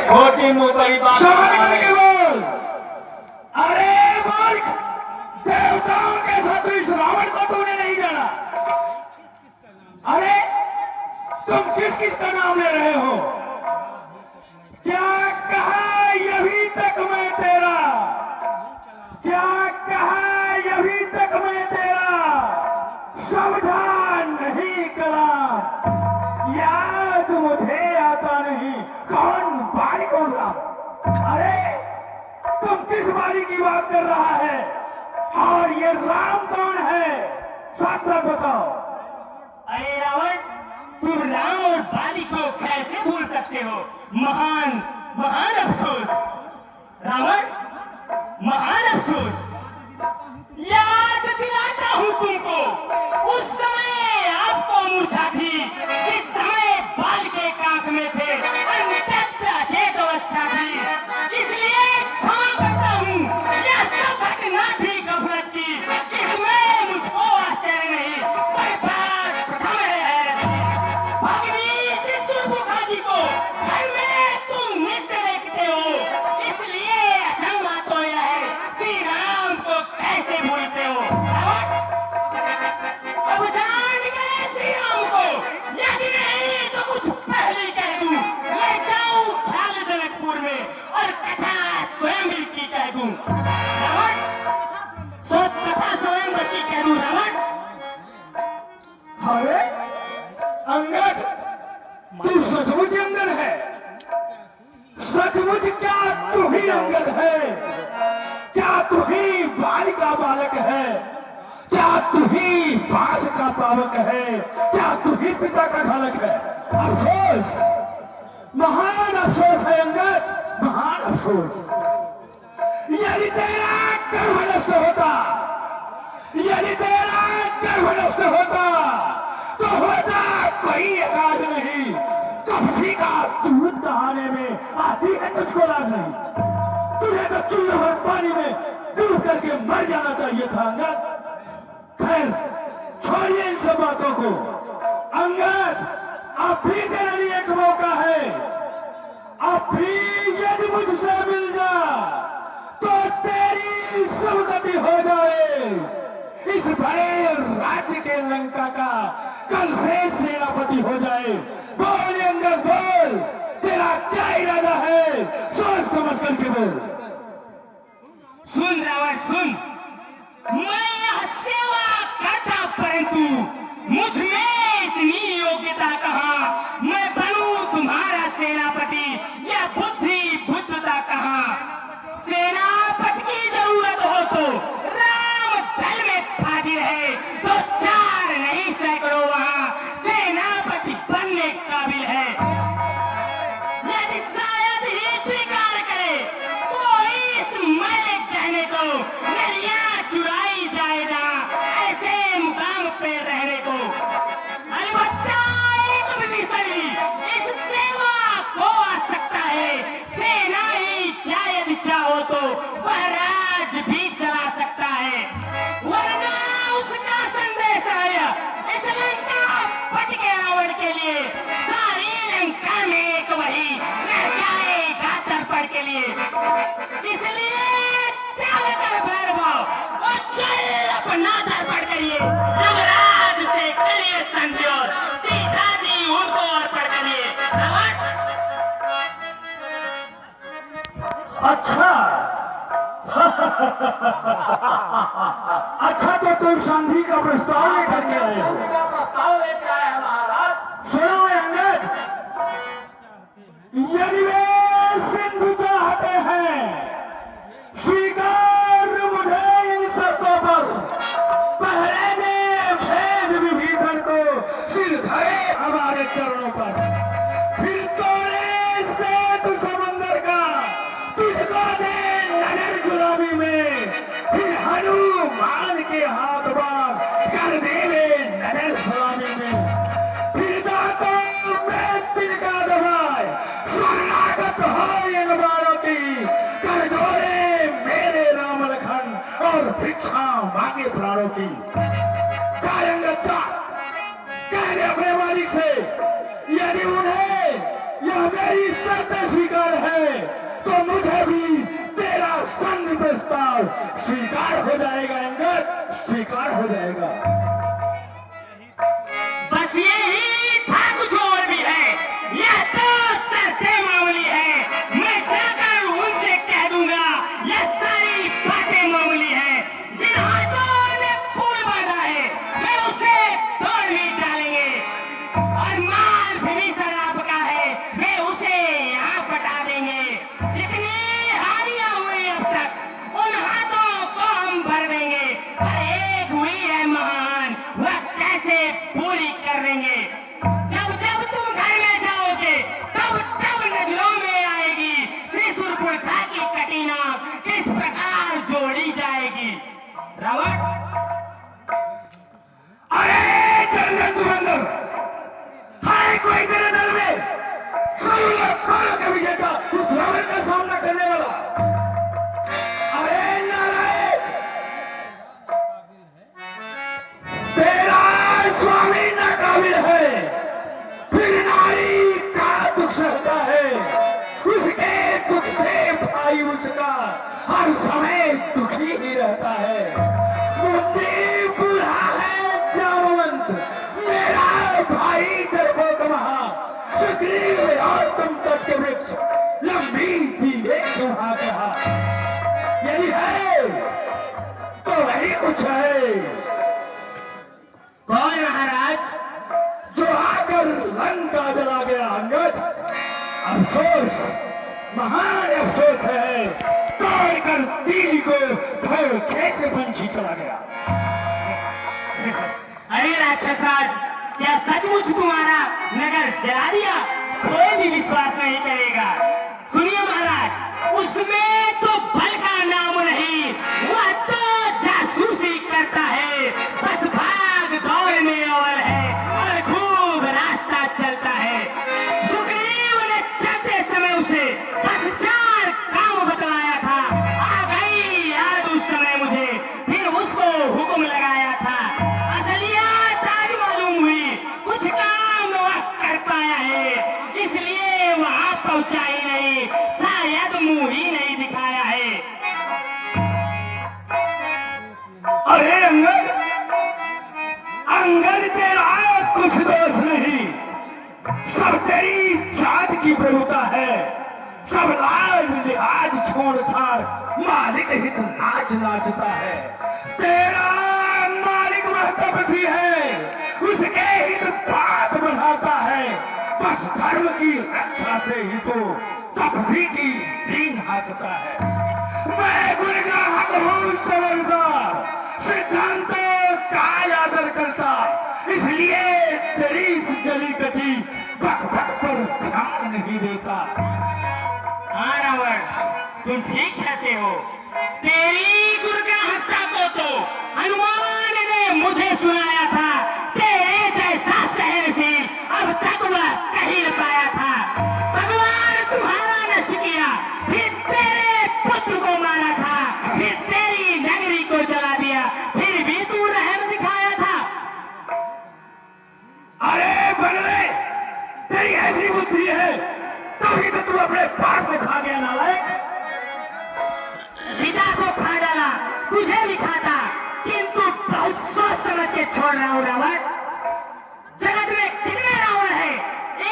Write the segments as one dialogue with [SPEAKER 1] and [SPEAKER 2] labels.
[SPEAKER 1] छोटी मुंह बड़ी बात।
[SPEAKER 2] सवाल करके बोल। अरे मूर्ख, देवताओं के साथ इस रावण को तूने नहीं जाना। अरे तुम किस किस का नाम ले रहे हो? क्या कहा अभी तक मैं तेरा? क्या कहा अभी तक मैं तेरा? समझा नहीं कलाम, याद मुझे आता नहीं कौन बाली कौन राम। अरे तुम किस बाली की बात कर रहा है और ये राम कौन है? साथ साथ बताओ।
[SPEAKER 3] अरे रावण, तुम राम और बाली को कैसे भूल सकते हो? महान महान अफसोस रावण, महान अफसोस। याद दिलाता हूँ तुमको, उस समय आपको मूर्छा थी जिस समय बाल के कांख में थे, अंतत अचेत अवस्था थी। इसलिए क्षमा करता हूँ, यह सब घटना थी गफलत की, इसमें मुझको आश्चर्य नहीं, पर बात प्रथम है भगनी श्री सुरमुखा जी को घर में तुम नित्य देखते हो, इसलिए अचंभा तो यह है श्री राम को कैसे भूलते हो? अब जान गए श्री राम को, यदि नहीं तो कुछ पहले कह दूं, ले जाऊं झाल जनकपुर में और कथा स्वयं की कह दूं। रावण, सो कथा स्वयं की कह दूं रावण।
[SPEAKER 2] अरे अंगद, तू सचमुच अंगद है? सचमुच क्या तू ही अंगद है? क्या तू ही बाल का बालक है? क्या तू ही बास का पावक है? क्या तू ही पिता का घालक है? अफसोस, महान अफसोस है अंगद, महान अफसोस। यदि तेरा गर्भ नष्ट होता, यदि तेरा गर्भ नष्ट होता तो होता कोई एकाज नहीं, कभी का दूध कहाने में आती है तुझको लाज नहीं। तुझे तो चूल्हे भर पानी में डूब करके मर जाना चाहिए था अंगद। खैर छोड़िए इन सब बातों को। अंगद, अब भी तेरे लिए एक मौका है। अब भी यदि मुझसे मिल जा तो तेरी सबगति हो जाए। इस बड़े राज्य के लंका का कल से सेनापति हो जाए। बोल अंगद बोल, तेरा क्या इरादा है? सोच समझ करके बोल।
[SPEAKER 3] सुन रावण सुन, मैं यह सेवा करता परंतु मुझ में इतनी योग्यता कहाँ मैं बनूं तुम्हारा सेनापति? यह बुद्धि बुद्धता कहाँ? सेनापति की जरूरत हो तो राम दल में हाजिर है, तो चार नहीं सैकड़ों वहां सेनापति बनने काबिल है। यदि शायद ही स्वीकार करे कोई इस मैले कहने को, नरियां चुराई जाए जहां ऐसे मुकाम पे रहने को। अलबत्ता एक विभीषण ही इस सेवा को आ सकता है। सेना ही क्या यदि चाहो तो वह राज भी चला सकता है, वरना उसका संदेश आया इस लंका पति के रावण के लिए सारी लंका में एक वही रह जाएगा दर्पण के लिए। इसलिए त्याग कर भैरव और चल अपना दर्पण करिए, युवराज से करिए संधि और सीता जी उनको अर्पण करिए। रावण,
[SPEAKER 2] अच्छा अच्छा, तो तुम संधि का प्रस्ताव लेकर के आए हो।
[SPEAKER 1] प्रस्ताव लेके आए हैं महाराज।
[SPEAKER 2] सुनो अंगद, यदि वे सिंधु चाहते हैं, स्वीकार मुझे इन शर्तों पर। पहले ने भेद विभीषण को सिर धरे हमारे चरणों पर, फिर तोड़े सेतु समंदर का तुझको दे नजर गुलामी में, फिर हनुमान के हाथ बांध कर देवे नजर सलामी में, फिर दांतों में तिनका दबाए शरणागत हो इन बाणों की, कर जोड़े मेरे राम लखन और भिक्षा मांगे प्राणों की। कायंगत कह दे अपने मालिक से, यदि उन्हें यह मेरी शर्तें स्वीकार हो जाएगा अंगद, स्वीकार हो जाएगा।
[SPEAKER 3] बस यही था, कुछ और भी है। यह तो शर्तें मामूली है, मैं जाकर उनसे कह दूंगा यह सारी बातें मामूली है। जिन हाथों ने पुल बांधा है वे उसे तोड़ भी डालेंगे, और माल भी शराब का है वे उसे यहाँ पटा देंगे। जितनी हानियां हुई अब तक उन हाथों को हम भर देंगे, पर एक हुई है महान, वह कैसे पूरी कर देंगे। जब जब तुम घर में जाओगे तब तब नजरों में आएगी श्री सुरपुरखा की कटीना किस प्रकार जोड़ी जाएगी। रावण,
[SPEAKER 2] अरे चल जा तू अंदर, हाय कोई तेरे दल में कालों के विजेता उस रावण का सामना करने वाला। अरे नारायण, तेरा स्वामी नाकाबिल है, फिर नारी का दुख सहता है, उसके दुख से भाई उसका हर समय दुखी ही रहता है। मुझे बूढ़ा है जामवंत, मेरा भाई डरपोक महा, सुग्रीव और तुम तट के वृक्ष लंबी दीघे क्यों हाथ रहा। यही है तो वही कुछ है।
[SPEAKER 3] कौन महाराज?
[SPEAKER 2] जो आकर लंका जला गया अंगद, अफसोस, महान अफसोस है। तोड़कर तीली को धोखे से पंछी चला गया।
[SPEAKER 3] अरे राक्षसराज, क्या सचमुच तुम्हारा नगर जला दिया? कोई भी विश्वास नहीं करेगा। सुनिए महाराज, उसमें तो बल का नाम नहीं, वह तो जासूसी करता है, बस भाग दौड़ में अव्वल है और खूब रास्ता चलता है। सुग्रीव ने चलते समय उसे बस 4 काम बतलाया था, आ गई याद उस समय मुझे, फिर उसको हुक्म लगाया था। असलियत आज मालूम हुई, कुछ काम वह कर पाया है, इसलिए वहां पहुंचा ही नहीं, शायद मुंह ही नहीं दिखाया है।
[SPEAKER 2] अरे अंगद, अंगद तेरा कुछ दोष नहीं, सब तेरी जात की प्रभुता है। सब लाज लिहाज छोड़ छाड़ मालिक हित नाच नाचता है। तेरा मालिक वह तपसी है, उसके हित बात बढ़ाता है, बस धर्म की रक्षा से ही तो तपसी की दीन हाकता है। मैं गुरग्राहक हूँ समझदार, सिद्धांतों का आदर करता, इसलिए तेरी इस जली कटी बक बक पर ध्यान नहीं देता।
[SPEAKER 3] हाँ रावण, तुम ठीक कहते हो। तेरी गुरग्राहकता को तो हनुमान ने मुझे सुनाया था, तेरे जैसा सहनशील अब तक वह कहीं न पाया था। भगवान तुम्हारा नष्ट किया, फिर तेरे पुत्र को मारा था, फिर तेरी नगरी को जला दिया, फिर भी तू रहम दिखाया था।
[SPEAKER 2] अरे बनवे, तेरी ऐसी बुद्धि है तभी तो तू अपने बाप को खा गया नालायक।
[SPEAKER 3] पिता को खा डाला, तुझे भी खाता, किंतु बहुत सोच समझ के छोड़ रहा हूं रावण। जगत में कितने रावण हैं?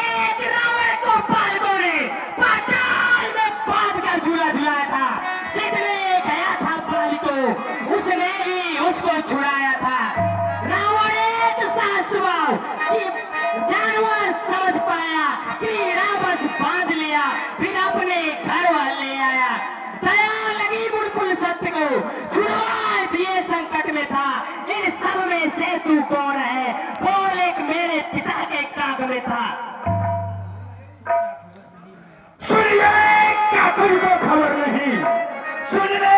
[SPEAKER 3] एक रावण को पालकों ने पाताल में बांध कर झूला झुलाया था, जितने गया था पालको उसने ही उसको छुड़ाया था। रावण एक शास्त्रवाव कि जानवर समझ पाया, कीड़ा बस बांध लिया, फिर अपने घर वाले आया। दया लगी बुलबुल सत्य को, छुड़वा दिए संकट में था। इन सब में से तू कौन है? बोल, एक मेरे पिता के काग में था।
[SPEAKER 2] सुनिए, क्या तुझको खबर नहीं? सुन ले,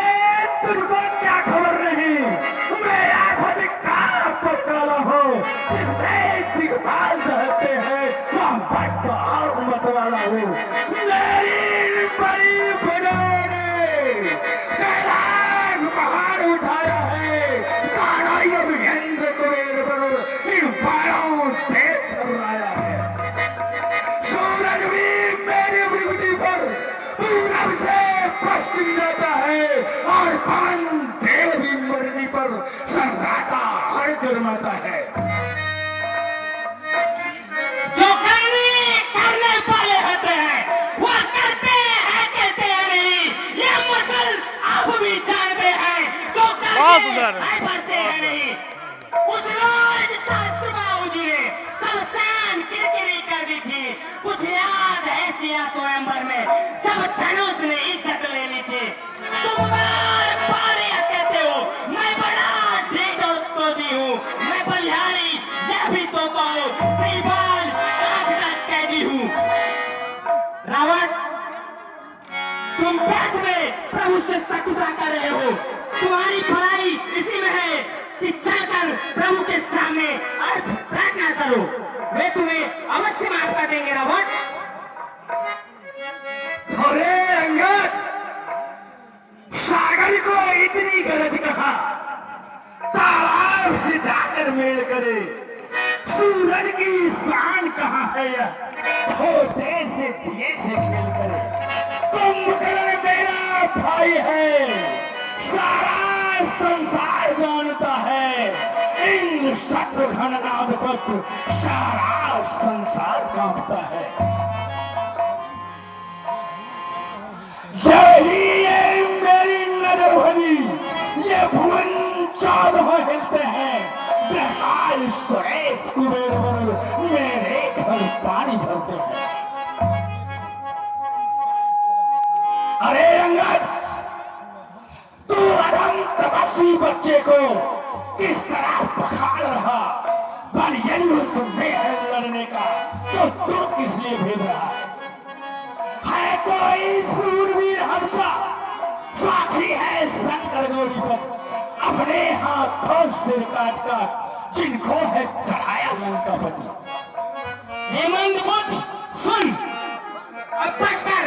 [SPEAKER 2] तुझको क्या खबर नहीं? मैं आफत का पकाला हूँ, जिससे दिग्पाल रहते हैं वह भक्त और मत वाला हूँ। मेरी बड़ी बड़ों ने कैलाश पहाड़ उठाया है, कानाई अभियंत्र को इन बालों से थर्राया है। सूरज भी मेरी विभूति पर पूरब से पश्चिम जाता है और पान देव भी फरमाता है।
[SPEAKER 3] जो करने वाले होते हैं वह कहते हैं नहीं, ये मसल आप भी जानते हैं। जो करते हैं नहीं, उस रोज शास्त्र बाबूजी ने सब शान किरकिरी कर दी थी। कुछ याद है सिया स्वयंवर में जब धनुष ने इज्जत ले ली थी। तुम बार बार यह कहते हो मैं बड़ा ढेर तो हूँ, मैं बलिहारी, यह भी तो कहो सही बाल आंख का कैदी हूँ। रावण, तुम व्यर्थ में प्रभु से शत्रुता कर रहे हो। तुम्हारी भलाई इसी में है कि चलकर प्रभु के सामने अर्थ प्रार्थना करो, वे तुम्हें अवश्य माफ कर देंगे। रावण,
[SPEAKER 2] अरे अंगद, सागर को इतनी गरज कहा, तालाब से जाकर मेल करे। सूरज की शान कहाँ है यह, छोटे से दिए से खेल करे। कुंभकर्ण मेरा भाई है, सारा संसार जानता है। इंद्र शत्रुघ्न नामपत्र सारा संसार कांपता है। यही ये मेरी नजर भरी, ये भुवन चौदह हिलते हैं। बेकाल सुरेश कुबेर बन मेरे घर पानी भरते हैं। अरे अंगद, तू अधम तपस्वी बच्चे को किस तरह पखाड़ रहा। बल यदि उसमें है लड़ने का तो दूध किस लिए भेज रहा है कोई सूरवीर हमसा, साक्षी है शंकर गौरीपत, अपने हाथों सिर काट काट जिनको है चढ़ाया लंकापति।
[SPEAKER 3] हेमंत बुद्ध सुन, अब बस कर,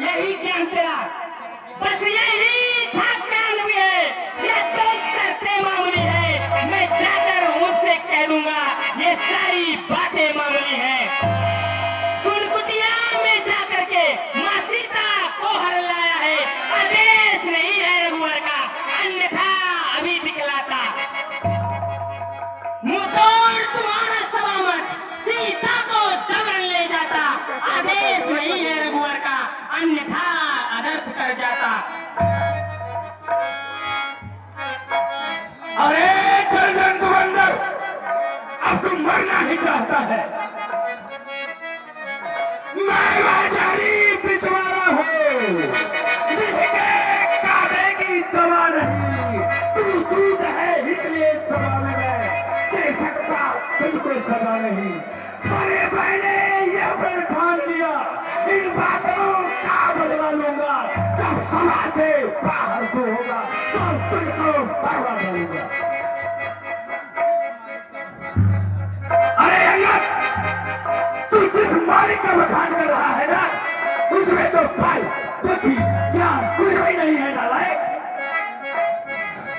[SPEAKER 3] यही ज्ञान तेरा, बस यही था ज्ञान भी है। ये तो शर्तें मामूली है, मैं जाकर उनसे कह दूंगा ये सारी बातें मामूली है। सुन कुटिया में जाकर के माँ सीता को हर लाया है, आदेश नहीं है रघुवर का, अन्यथा अभी दिखलाता। मुंह तोड़ तुम्हारा सवामत, सीता को जबरन ले जाता, आदेश नहीं है रघुवर का, अन्यथा अनर्थ कर जाता।
[SPEAKER 2] अरे जलजंत बंदर, अब तू मरना ही चाहता है। मैं लाचारी पिछवाड़ा हूँ, जिसके काबे की दवा नहीं। तू दूध है इसलिए सभा में मैं दे सकता तुझको सदा नहीं। बड़े बहने ये फिर ठान लिया, इन बातों का बदला लूंगा। जब सभा से बाहर को होगा तो तुझको बर्बाद करूंगा। अरे अंगद, तू जिस मालिक का बखान कर रहा है ना, उसमें तो फल, बुद्धि, ज्ञान कुछ भी नहीं है नालायक।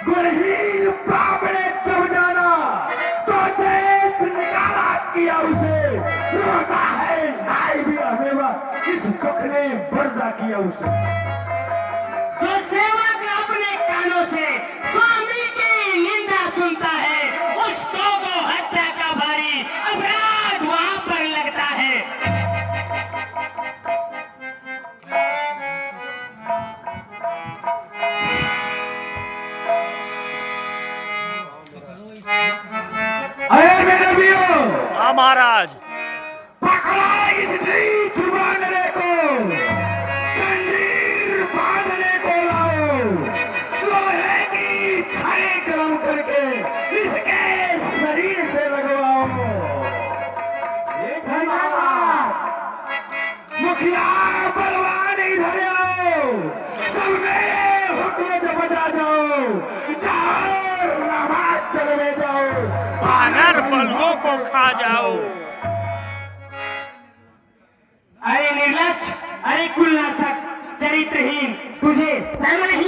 [SPEAKER 2] गुणहीन बाप ने जब जाना तो देश निकाला किया उसे। रोता है नाई भी अमेवा, इस दुख ने पर्दा किया उसे।
[SPEAKER 3] जो सेवक अपने कानों से स्वामी की निंदा सुनता है, उसको गो हत्या का भारी अपराध वहां पर लगता है।
[SPEAKER 2] अरे मेरे वीरो,
[SPEAKER 1] हाँ महाराज,
[SPEAKER 2] पकड़ा इस नीच बांधने को, जंजीर बांधने को लाओ। लोहे की छड़ी गरम करके इसके शरीर से लगवाओ। मुखिया बलवान इधर आओ, सब मेरे हुक्म से बजा जाओ। जाओ रामाचल में जाओ,
[SPEAKER 1] बानर बलुओं को खा जाओ।
[SPEAKER 3] अरे निर्लज्ज, अरे कुलनाशक, चरित्रहीन, तुझे शर्म नहीं